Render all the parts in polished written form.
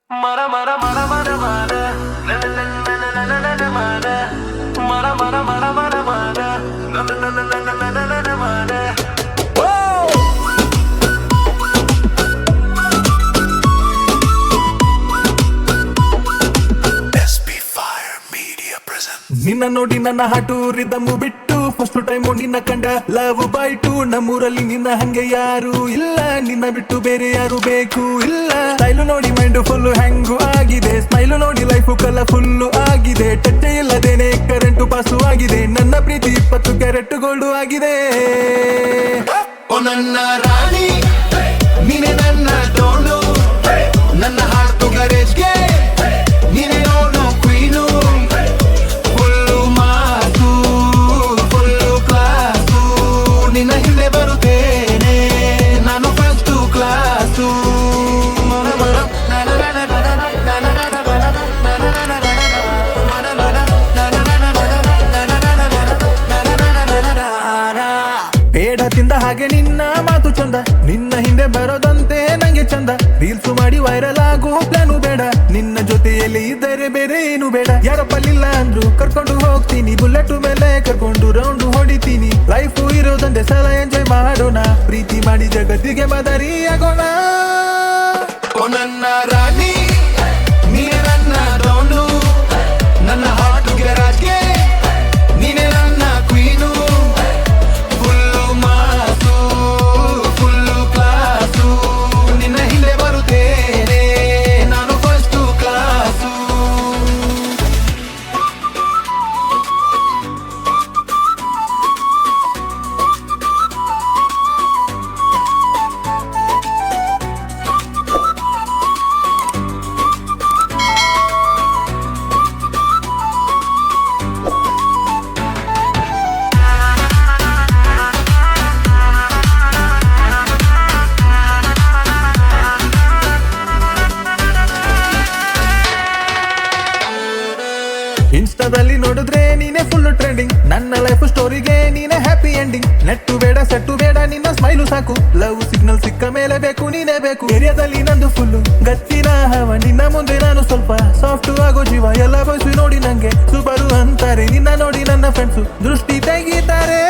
Mara mara mara mara mara la la la la la la la la mara mara mara mara mara mara la la la la la la la la mara. ನಿನ್ನ ನೋಡಿ ನನ್ನ ಹಾಟು ರಿದಮ್ಮು ಬಿಟ್ಟು first time ನಿನ್ನ ಕಂಡ love ಬಾಯ್ಟು ನಮ್ಮೂರಲ್ಲಿ ನಿನ್ನ ಹಂಗೆ ಯಾರು ಇಲ್ಲ ನಿನ್ನ ಬಿಟ್ಟು ಬೇರೆ ಯಾರು ಬೇಕು ಇಲ್ಲ ಸ್ಟೈಲು ನೋಡಿ ಮೈಂಡ್ ಫುಲ್ ಹ್ಯಾಂಗು ಆಗಿದೆ ಸ್ಮೈಲು ನೋಡಿ ಲೈಫು ಕಲರ್ಫುಲ್ಲು ಆಗಿದೆ ಟಚ್ ಇಲ್ಲದೇನೆ ಕರೆಂಟು ಪಾಸು ಆಗಿದೆ ನನ್ನ ಪ್ರೀತಿ 20 ಕ್ಯಾರೆಟ್ ಗೋಲ್ಡು ಆಗಿದೆ ಓ ನನ್ನ ರಾಣಿ ನೀನೆ ನನ್ನ ಡೋಳು ನನ್ನ ಹಾರ್ಟು ಗರೇಜ್ಗೆ ನೀನೆ ನೋಡು ಕ್ವೀನು ನಿನ್ನ ಹಿಂದೆ ಬರುತ್ತೇನೆ ನಾನು ಫಸ್ಟ್ ಕ್ಲಾಸು ಬೇಡ ತಿಂದ ಹಾಗೆ ನಿನ್ನ ಮಾತು ಚಂದ ನಿನ್ನ ಹಿಂದೆ ಬರೋದಂತೆ ನಂಗೆ ಚಂದ ರೀಲ್ಸು ಮಾಡಿ ವೈರಲ್ ಆಗೋ ಪ್ಲಾನು ಬೇಡ ನಿನ್ನ ಜೊತೆಯಲ್ಲಿ ಇದ್ದರೆ ಬೇರೆ ಏನು ಬೇಡ ಯಾರಪ್ಪಲಿಲ್ಲ ಅಂದ್ರು ಕರ್ಕೊಂಡು ಹೋಗ್ತೀನಿ ಬುಲೆಟ್ ಮೇಲೆ ಕರ್ಕೊಂಡು ರೌಂಡು ಹೊಡಿತೀನಿ ಲೈಫು ಇರೋದಂದೆ ಸಲ ಎಂಜಾಯ್ ಮಾಡೋಣ ಪ್ರೀತಿ ಮಾಡಿ ಜಗತ್ತಿಗೆ ಮಾದರಿ ಆಗೋಣ ಓ ನನ್ನ ರಾಣಿ ನೀನೆ ನನ್ನ ಡೋನು ನನ್ನ ಹಾರ್ಟ್ ಗ್ಯಾರೇಜ್ಗೆ ನೀನೆ ನನ್ನ ಕ್ವೀನು ಫುಲ್ಲು ಮಾಸು ಫುಲ್ಲು ಕ್ಲಾಸು ನಿನ್ನ ಹಿಂದೆ ಬರುತ್ತೇನೆ ನಾನು ಫಸ್ಟ್ ಕ್ಲಾಸು. ಇನ್ಸ್ಟಾದಲ್ಲಿ ನೋಡಿದ್ರೆ ನೀನೆ ಫುಲ್ ಟ್ರೆಂಡಿಂಗ್ ನನ್ನ ಲೈಫ್ ಸ್ಟೋರಿಗೆ ನೀನೆ ಹ್ಯಾಪಿ ಎಂಡಿಂಗ್ ನೆಟ್ಟು ಬೇಡ ಸೆಟ್ಟು ಬೇಡ ನಿನ್ನ ಸ್ಮೈಲು ಸಾಕು ಲವ್ ಸಿಗ್ನಲ್ ಸಿಕ್ಕ ಮೇಲೆ ಬೇಕು ನೀನೇ ಬೇಕು ಏರಿಯಾದಲ್ಲಿ ನಂದು ಫುಲ್ಲು ಗತ್ತಿನ ಹವ ನಿನ್ನ ಮುಂದೆ ನಾನು ಸ್ವಲ್ಪ ಸಾಫ್ಟ್ ಆಗೋ ಜೀವ ಎಲ್ಲ ಬಯಸು ನೋಡಿ ನಂಗೆ ಸುಬರು ಅಂತಾರೆ ನಿನ್ನ ನೋಡಿ ನನ್ನ ಫ್ರೆಂಡ್ಸು ದೃಷ್ಟಿ ತೆಗೀತಾರೆ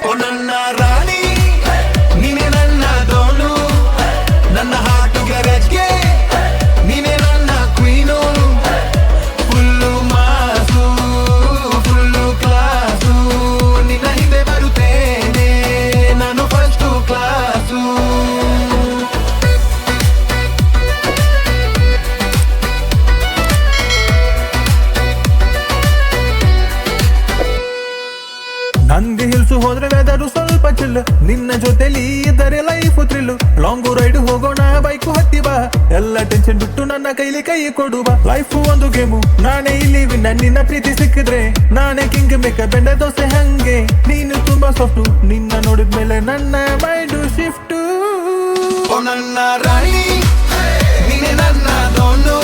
ಓ ನನ್ನ ರಾಣಿ ನೀನೆ ನನ್ನ ಡೋನು ನನ್ನ ಹಾರ್ಟ್ ಗ್ಯಾರೇಜ್ಗೆ ನೀನೆ ನನ್ನ ಕ್ವೀನು ಫುಲ್ಲು ಮಾಸು ಫುಲ್ಲು ಕ್ಲಾಸು ನಿನ್ನ ಹಿಂದೆ ಬರುತ್ತೇನೆ ನಾನು ಫಸ್ಟ್ ಕ್ಲಾಸು. ನಂದಿ ಹಿಲ್ಸು ಹೋದ್ರೆ ವೆದರು ಸ್ವಲ್ಪ ಚಿಲ್ಲು ನಿನ್ನ ಜೊತೆಲಿ ಇದ್ದರೆ ಲೈಫು ಥ್ರಿಲ್ಲು ಲಾಂಗು ರೈಡ್ ಹೋಗೋಣ ಬೈಕು ಹತ್ತಿ ಬಾ ಎಲ್ಲ ಟೆನ್ಷನ್ ಬಿಟ್ಟು ನನ್ನ ಕೈಲಿ ಕೈ ಕೊಡು ಬಾ ಲೈಫು ಒಂದು ಗೇಮು ನಾನೇ ಇಲ್ಲಿ ವಿನ್ನ ನಿನ್ನ ಪ್ರೀತಿ ಸಿಕ್ಕಿದ್ರೆ ನಾನೇ ಕಿಂಗ್ ಮೇಕ ಬೆಂಡ ದೋಸೆ ಹಂಗೆ ನೀನು ತುಂಬಾ ಸಾಫ್ಟು ನಿನ್ನ ನೋಡಿದ್ಮೇಲೆ ನನ್ನ ಮೈಂಡು ಶಿಫ್ಟು ಓ ನನ್ನ ರಾಣಿ ನೀನೆ ನನ್ನ ಡೋನು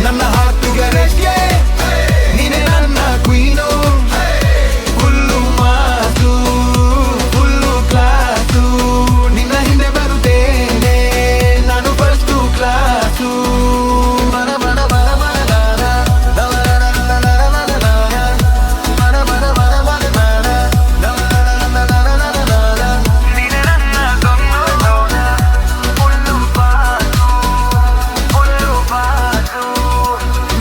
ನನ್ನ ಹಾರ್ಟ್ ಗ್ಯಾರೇಜ್ಗೆ ನೀನೆ ನನ್ನ ಕ್ವೀನು ಫುಲ್ಲು ಮಾಸು ಫುಲ್ಲು ಕ್ಲಾಸು ನಿನ್ನ ಹಿಂದೆ ಬರುತ್ತೇನೆ ನಾನು ಫಸ್ಟ್ ಕ್ಲಾಸು.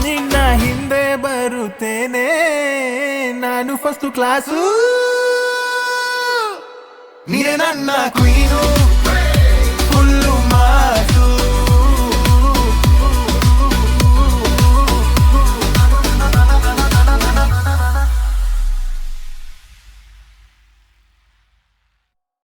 ನಿನ್ನ ಹಿಂದೆ ಬರುತ್ತೇನೆ ನಾನು ಫಸ್ಟ್ ಕ್ಲಾಸು ನೀನೆ ನನ್ನ ಕ್ವೀನು